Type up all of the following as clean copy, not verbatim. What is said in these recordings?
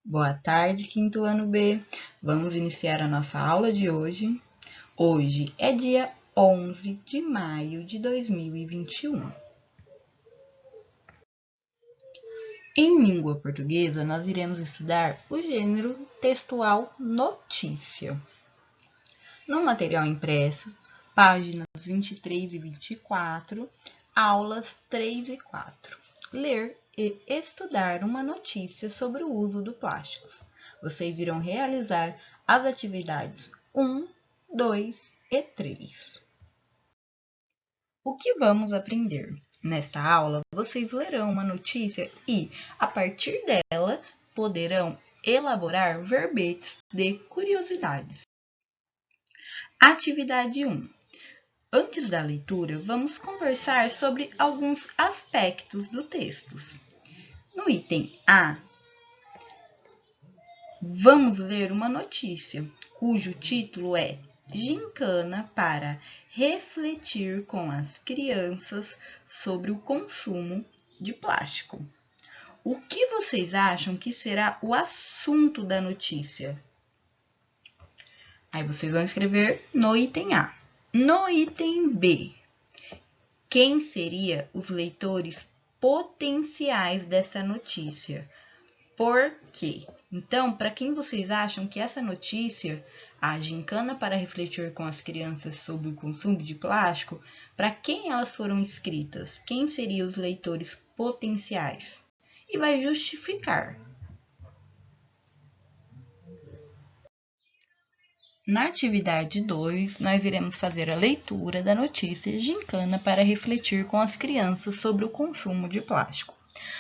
Boa tarde, quinto ano B. Vamos iniciar a nossa aula de hoje. Hoje é dia 11 de maio de 2021. Em língua portuguesa, nós iremos estudar o gênero textual notícia. No material impresso, páginas 23 e 24, aulas 3 e 4. Ler e estudar uma notícia sobre o uso do plásticos. Vocês irão realizar as atividades 1, 2 e 3. O que vamos aprender? Nesta aula, vocês lerão uma notícia e, a partir dela, poderão elaborar verbetes de curiosidades. Atividade 1. Antes da leitura, vamos conversar sobre alguns aspectos do texto. No item A, vamos ler uma notícia, cujo título é Gincana para refletir com as crianças sobre o consumo de plástico. O que vocês acham que será o assunto da notícia? Aí vocês vão escrever no item A. No item B, quem seriam os leitores potenciais dessa notícia? Por quê? Então, para quem vocês acham que essa notícia, a gincana para refletir com as crianças sobre o consumo de plástico, para quem elas foram escritas? Quem seriam os leitores potenciais? E vai justificar. Na atividade 2, nós iremos fazer a leitura da notícia Gincana para refletir com as crianças sobre o consumo de plástico.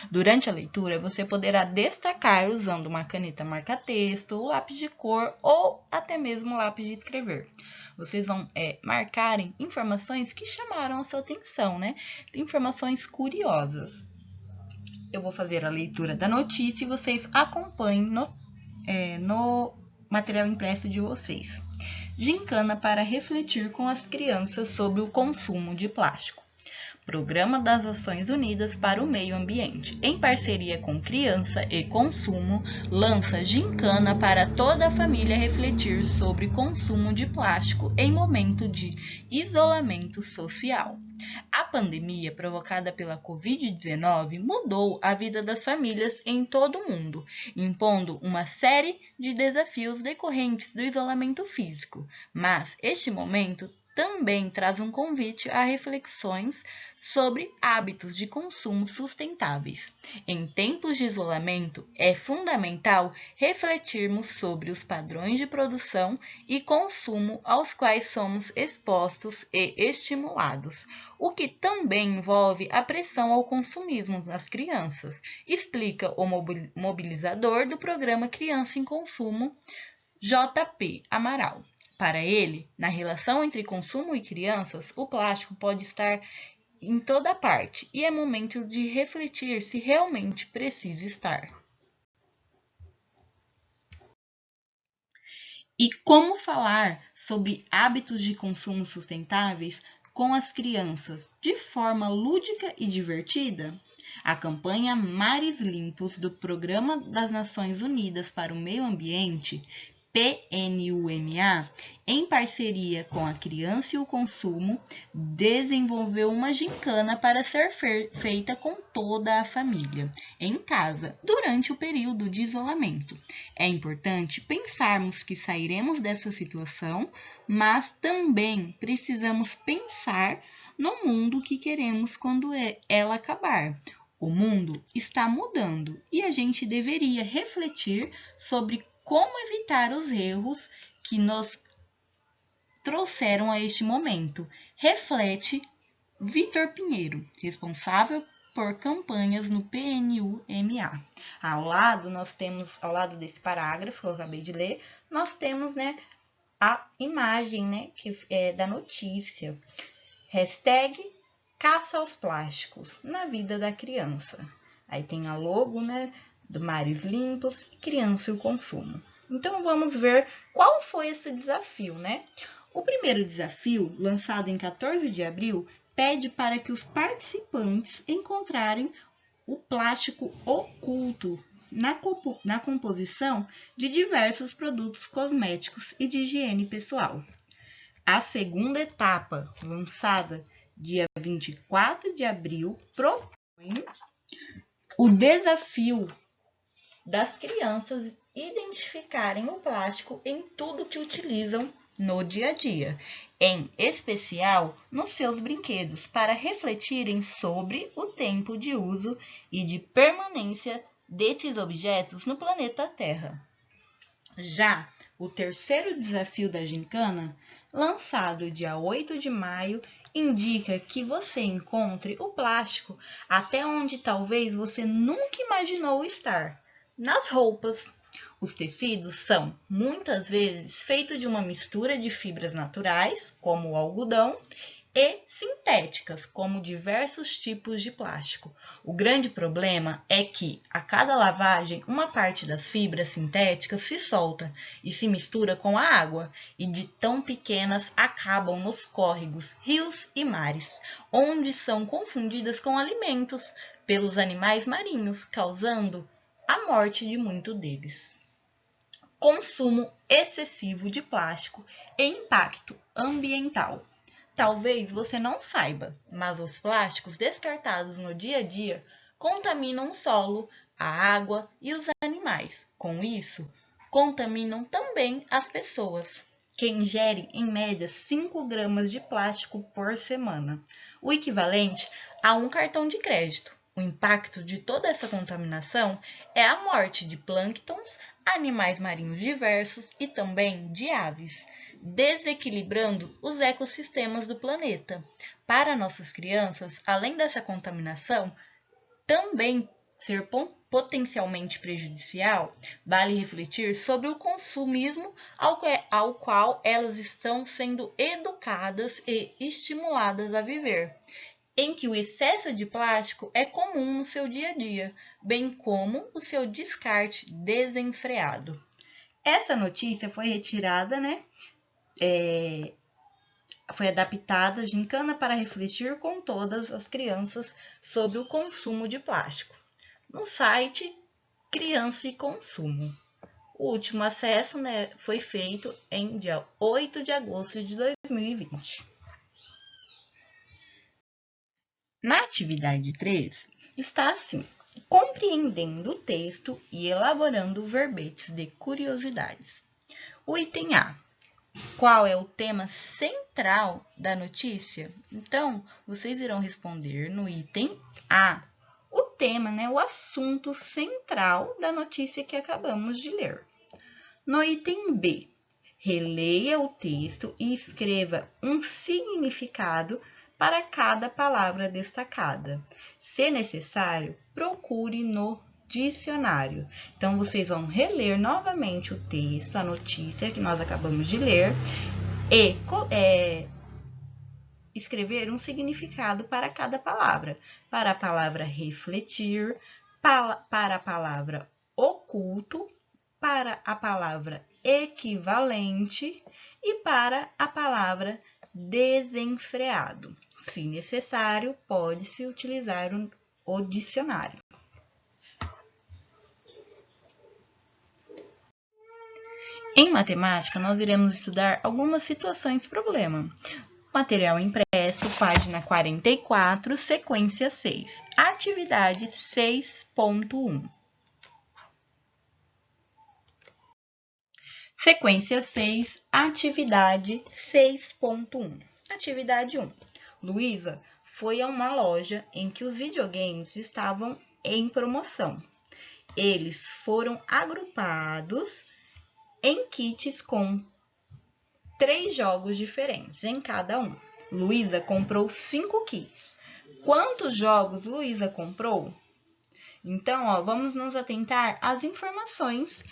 Durante a leitura, você poderá destacar usando uma caneta marca-texto, lápis de cor ou até mesmo lápis de escrever. Vocês vão marcarem informações que chamaram a sua atenção, né? Informações curiosas. Eu vou fazer a leitura da notícia e vocês acompanhem no material impresso de vocês. Gincana para refletir com as crianças sobre o consumo de plástico. Programa das Nações Unidas para o Meio Ambiente, em parceria com Criança e Consumo, lança Gincana para toda a família refletir sobre consumo de plástico em momento de isolamento social. A pandemia provocada pela Covid-19 mudou a vida das famílias em todo o mundo, impondo uma série de desafios decorrentes do isolamento físico. Mas este momento também traz um convite a reflexões sobre hábitos de consumo sustentáveis. Em tempos de isolamento, é fundamental refletirmos sobre os padrões de produção e consumo aos quais somos expostos e estimulados, o que também envolve a pressão ao consumismo nas crianças, explica o mobilizador do programa Criança em Consumo, J.P. Amaral. Para ele, na relação entre consumo e crianças, o plástico pode estar em toda parte e é momento de refletir se realmente precisa estar. E como falar sobre hábitos de consumo sustentáveis com as crianças de forma lúdica e divertida? A campanha Mares Limpos do Programa das Nações Unidas para o Meio Ambiente, PNUMA, em parceria com a Criança e o Consumo, desenvolveu uma gincana para ser feita com toda a família, em casa, durante o período de isolamento. É importante pensarmos que sairemos dessa situação, mas também precisamos pensar no mundo que queremos quando ela acabar. O mundo está mudando e a gente deveria refletir sobre como evitar os erros que nos trouxeram a este momento. Reflete Vitor Pinheiro, responsável por campanhas no PNUMA. Ao lado desse parágrafo que eu acabei de ler, nós temos, a imagem, que é da notícia. Hashtag caça aos plásticos na vida da criança. Aí tem a logo, do Mares Limpos e Criança e o Consumo. Então, vamos ver qual foi esse desafio, O primeiro desafio, lançado em 14 de abril, pede para que os participantes encontrarem o plástico oculto na composição de diversos produtos cosméticos e de higiene pessoal. A segunda etapa, lançada dia 24 de abril, propõe o desafio das crianças identificarem o plástico em tudo que utilizam no dia a dia, em especial nos seus brinquedos, para refletirem sobre o tempo de uso e de permanência desses objetos no planeta Terra. Já o terceiro desafio da gincana, lançado dia 8 de maio, indica que você encontre o plástico até onde talvez você nunca imaginou estar, nas roupas. Os tecidos são, muitas vezes, feitos de uma mistura de fibras naturais, como o algodão, e sintéticas, como diversos tipos de plástico. O grande problema é que, a cada lavagem, uma parte das fibras sintéticas se solta e se mistura com a água, e de tão pequenas acabam nos córregos, rios e mares, onde são confundidas com alimentos pelos animais marinhos, causando a morte de muitos deles. Consumo excessivo de plástico e impacto ambiental. Talvez você não saiba, mas os plásticos descartados no dia a dia contaminam o solo, a água e os animais. Com isso, contaminam também as pessoas, que ingerem em média 5 gramas de plástico por semana, o equivalente a um cartão de crédito. O impacto de toda essa contaminação é a morte de plânctons, animais marinhos diversos e também de aves, desequilibrando os ecossistemas do planeta. Para nossas crianças, além dessa contaminação também ser potencialmente prejudicial, vale refletir sobre o consumismo ao qual elas estão sendo educadas e estimuladas a viver, em que o excesso de plástico é comum no seu dia a dia, bem como o seu descarte desenfreado. Essa notícia foi retirada, foi adaptada, gincana para refletir com todas as crianças sobre o consumo de plástico, no site Criança e Consumo. O último acesso foi feito em dia 8 de agosto de 2020. Na atividade 3, está assim: compreendendo o texto e elaborando verbetes de curiosidades. O item A: qual é o tema central da notícia? Então, vocês irão responder no item A o tema, o assunto central da notícia que acabamos de ler. No item B, releia o texto e escreva um significado para cada palavra destacada. Se necessário, procure no dicionário. Então, vocês vão reler novamente o texto, a notícia que nós acabamos de ler, e escrever um significado para cada palavra. Para a palavra refletir, para a palavra oculto, para a palavra equivalente e para a palavra desenfreado. Se necessário, pode-se utilizar o dicionário. Em matemática, nós iremos estudar algumas situações problema. Material impresso, página 44, sequência 6. Atividade 6.1. Sequência 6, atividade 6.1. Atividade 1. Luísa foi a uma loja em que os videogames estavam em promoção. Eles foram agrupados em kits com 3 jogos diferentes em cada um. Luísa comprou 5 kits. Quantos jogos Luísa comprou? Então, vamos nos atentar às informações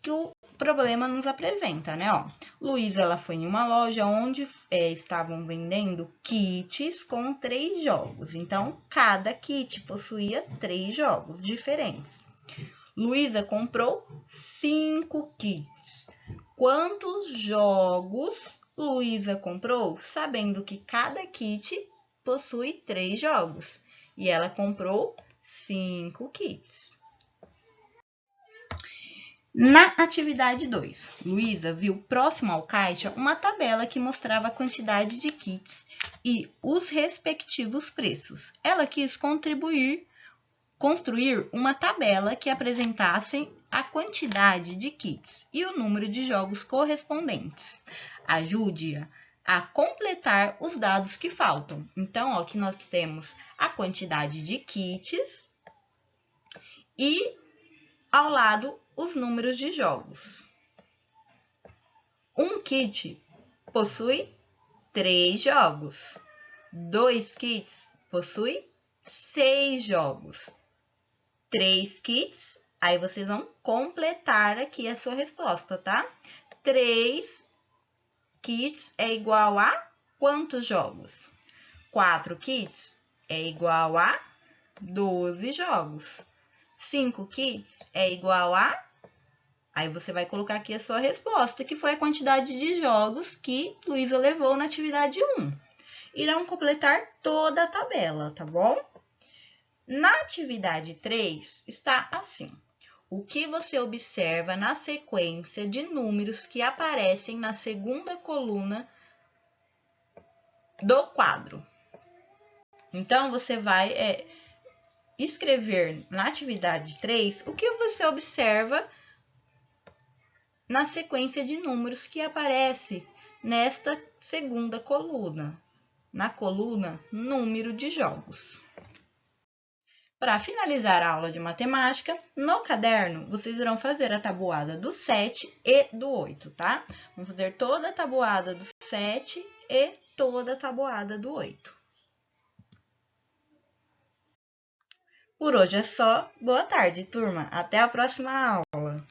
que o problema nos apresenta, Luísa, ela foi em uma loja onde estavam vendendo kits com 3 jogos. Então, cada kit possuía 3 jogos diferentes. Luísa comprou 5 kits. Quantos jogos Luísa comprou? Sabendo que cada kit possui 3 jogos. E ela comprou 5 kits. Na atividade 2, Luísa viu próximo ao caixa uma tabela que mostrava a quantidade de kits e os respectivos preços. Ela quis construir uma tabela que apresentasse a quantidade de kits e o número de jogos correspondentes. Ajude-a a completar os dados que faltam. Então, ó, aqui nós temos a quantidade de kits e ao lado os números de jogos. Um kit possui 3 jogos. 2 kits possui 6 jogos. 3 kits, aí vocês vão completar aqui a sua resposta, tá? 3 kits é igual a quantos jogos? 4 kits é igual a 12 jogos. 5 kits é igual a... Aí você vai colocar aqui a sua resposta, que foi a quantidade de jogos que Luísa levou na atividade 1. Irão completar toda a tabela, tá bom? Na atividade 3, está assim. O que você observa na sequência de números que aparecem na segunda coluna do quadro? Então, você vai escrever na atividade 3 o que você observa na sequência de números que aparece nesta segunda coluna, na coluna número de jogos. Para finalizar a aula de matemática, no caderno, vocês irão fazer a tabuada do 7 e do 8, tá? Vamos fazer toda a tabuada do 7 e toda a tabuada do 8. Por hoje é só. Boa tarde, turma. Até a próxima aula.